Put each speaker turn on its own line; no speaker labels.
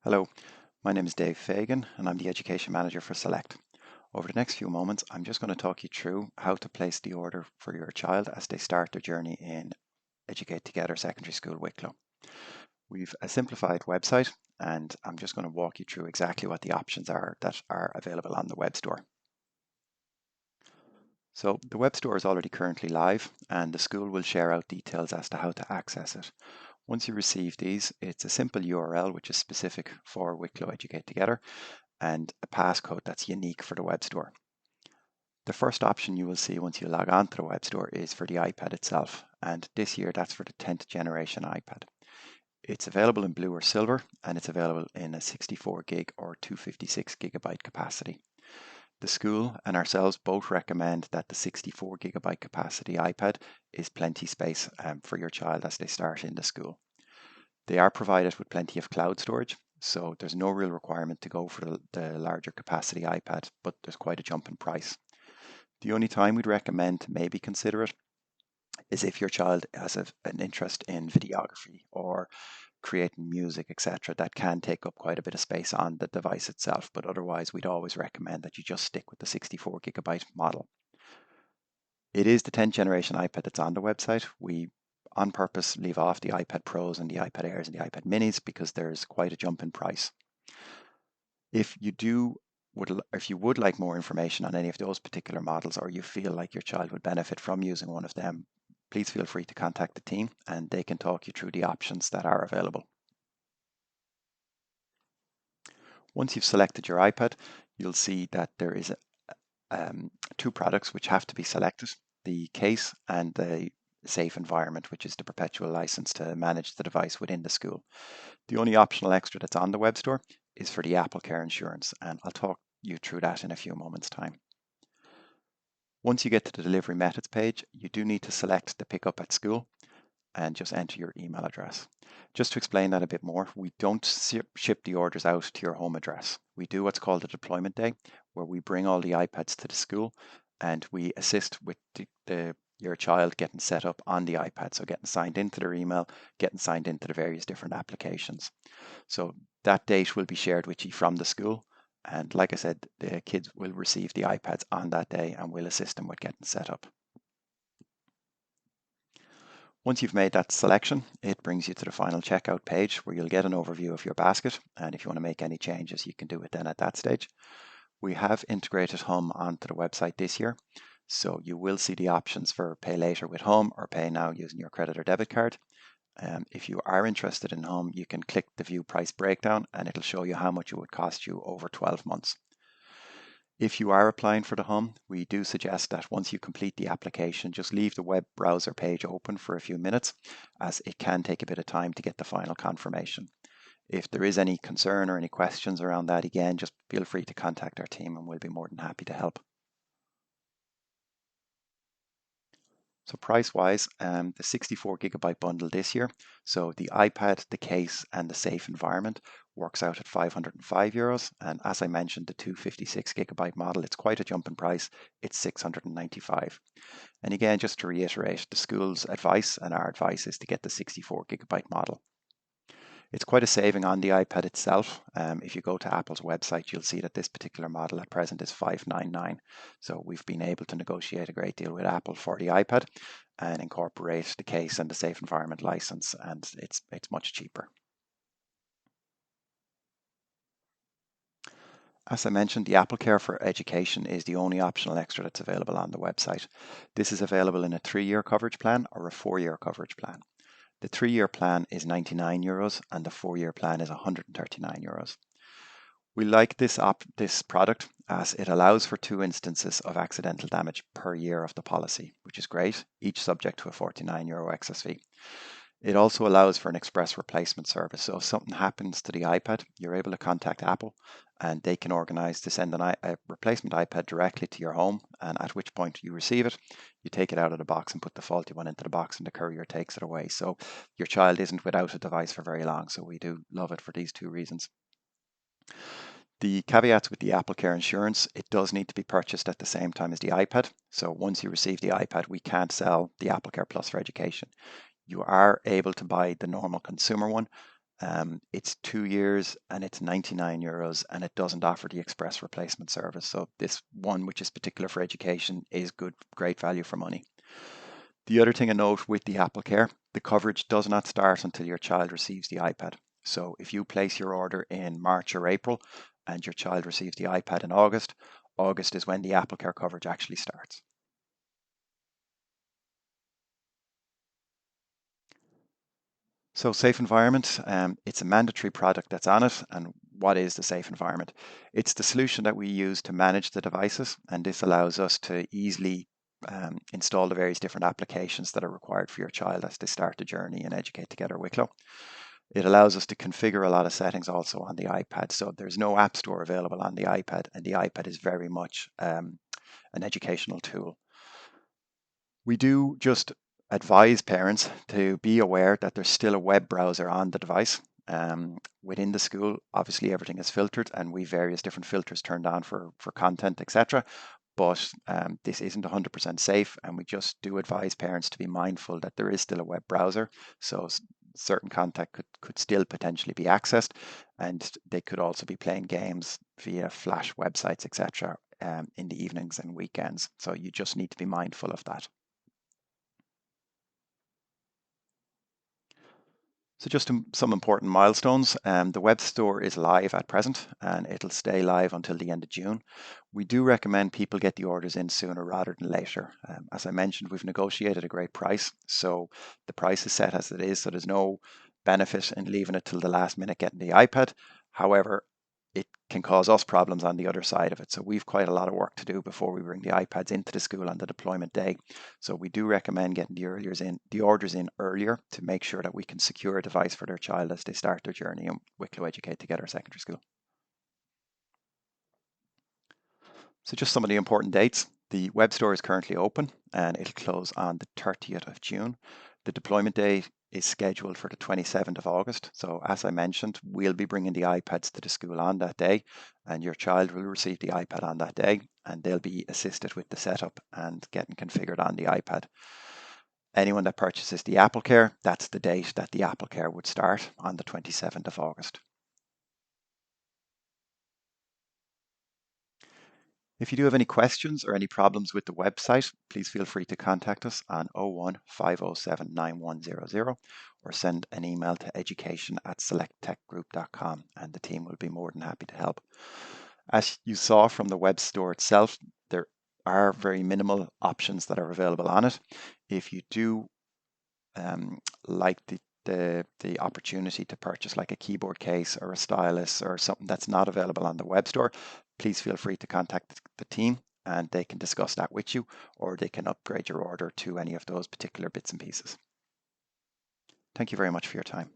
Hello, my name is Dave Fagan and I'm the Education Manager for Select. Over the next few moments, I'm just going to talk you through how to place the order for your child as they start their journey in Educate Together Secondary School Wicklow. We've a simplified website and I'm just going to walk you through exactly what the options are that are available on the web store. So the web store is already currently live and the school will share out details as to how to access it. Once you receive these, it's a simple URL which is specific for Wicklow Educate Together and a passcode that's unique for the web store. The first option you will see once you log on to the web store is for the iPad itself, and this year that's for the 10th generation iPad. It's available in blue or silver, and it's available in a 64 gig or 256 gigabyte capacity. The school and ourselves both recommend that the 64 gigabyte capacity iPad is plenty space for your child as they start in the school. They are provided with plenty of cloud storage, so there's no real requirement to go for the larger capacity iPad, but there's quite a jump in price. The only time we'd recommend to maybe consider it is if your child has an interest in videography or creating music, etc. That can take up quite a bit of space on the device itself, but otherwise we'd always recommend that you just stick with the 64 gigabyte model. It is the 10th generation iPad that's on the website. We on purpose leave off the iPad Pros and the iPad Airs and the iPad Minis because there's quite a jump in price. If you would like more information on any of those particular models, or you feel like your child would benefit from using one of them, please feel free to contact the team and they can talk you through the options that are available. Once you've selected your iPad, you'll see that there is two products which have to be selected, the case and the safe environment, which is the perpetual license to manage the device within the school. The only optional extra that's on the web store is for the Apple Care insurance, and I'll talk you through that in a few moments' time. Once you get to the delivery methods page, you do need to select the pickup at school and just enter your email address. Just to explain that a bit more, we don't ship the orders out to your home address. We do what's called a deployment day, where we bring all the iPads to the school and we assist with your child getting set up on the iPad, so getting signed into their email, getting signed into the various different applications. So that date will be shared with you from the school, and like I said, the kids will receive the iPads on that day and we'll assist them with getting set up. Once you've made that selection, it brings you to the final checkout page where you'll get an overview of your basket, and if you want to make any changes, you can do it then at that stage. We have integrated Hum onto the website this year, so you will see the options for pay later with Hum or pay now using your credit or debit card. If you are interested in Hum, you can click the view price breakdown and it'll show you how much it would cost you over 12 months. If you are applying for the Hum, we do suggest that once you complete the application, just leave the web browser page open for a few minutes, as it can take a bit of time to get the final confirmation. If there is any concern or any questions around that, again, just feel free to contact our team and we'll be more than happy to help. So price-wise, the 64 gigabyte bundle this year, so the iPad, the case, and the safe environment works out at €505. And as I mentioned, the 256 gigabyte model, it's quite a jump in price. It's €695. And again, just to reiterate, the school's advice and our advice is to get the 64 gigabyte model. It's quite a saving on the iPad itself. If you go to Apple's website, you'll see that this particular model at present is $599. So we've been able to negotiate a great deal with Apple for the iPad and incorporate the case and the safe environment license, and it's much cheaper. As I mentioned, the Apple Care for Education is the only optional extra that's available on the website. This is available in a 3-year coverage plan or a 4-year coverage plan. The 3-year plan is €99 and the 4-year plan is €139. We like this product as it allows for 2 instances of accidental damage per year of the policy, which is great, each subject to a €49 excess fee. It also allows for an express replacement service. So if something happens to the iPad, you're able to contact Apple and they can organize to send a replacement iPad directly to your home, and at which point you receive it, you take it out of the box and put the faulty one into the box and the courier takes it away. So your child isn't without a device for very long. So we do love it for these 2 reasons. The caveats with the Apple Care insurance, it does need to be purchased at the same time as the iPad. So once you receive the iPad, we can't sell the Apple Care Plus for Education. You are able to buy the normal consumer one, It's 2 years and it's €99, and it doesn't offer the express replacement service. So this one, which is particular for education, is great value for money. The other thing to note with the Apple Care, the coverage does not start until your child receives the iPad. So if you place your order in March or April and your child receives the iPad in August, August is when the Apple Care coverage actually starts. So safe environment, it's a mandatory product that's on it. And what is the safe environment? It's the solution that we use to manage the devices, and this allows us to easily install the various different applications that are required for your child as they start the journey in Educate Together Wicklow. It allows us to configure a lot of settings also on the iPad. So there's no app store available on the iPad, and the iPad is very much an educational tool. We do just advise parents to be aware that there's still a web browser on the device. Within the school, obviously everything is filtered, and we have various different filters turned on for content, etc. But this isn't 100% safe, and we just do advise parents to be mindful that there is still a web browser. So certain content could still potentially be accessed, and they could also be playing games via flash websites, etc. In the evenings and weekends. So you just need to be mindful of that. So just some important milestones. The web store is live at present, and it'll stay live until the end of June. We do recommend people get the orders in sooner rather than later. As I mentioned, we've negotiated a great price, so the price is set as it is, so there's no benefit in leaving it till the last minute getting the iPad. However, it can cause us problems on the other side of it. So we've quite a lot of work to do before we bring the iPads into the school on the deployment day. So we do recommend getting the orders in earlier to make sure that we can secure a device for their child as they start their journey in Wicklow Educate Together Secondary School. So just some of the important dates. The web store is currently open and it'll close on the 30th of June. The deployment day is scheduled for the 27th of August. So as I mentioned, we'll be bringing the iPads to the school on that day, and your child will receive the iPad on that day, and they'll be assisted with the setup and getting configured on the iPad. Anyone that purchases the Apple Care, that's the date that the Apple Care would start, on the 27th of August. If you do have any questions or any problems with the website, please feel free to contact us on 01 507 9100 or send an email to education@selecttechgroup.com, and the team will be more than happy to help. As you saw from the web store itself, there are very minimal options that are available on it. If you do like the opportunity to purchase like a keyboard case or a stylus or something that's not available on the web store, please feel free to contact the team and they can discuss that with you, or they can upgrade your order to any of those particular bits and pieces. Thank you very much for your time.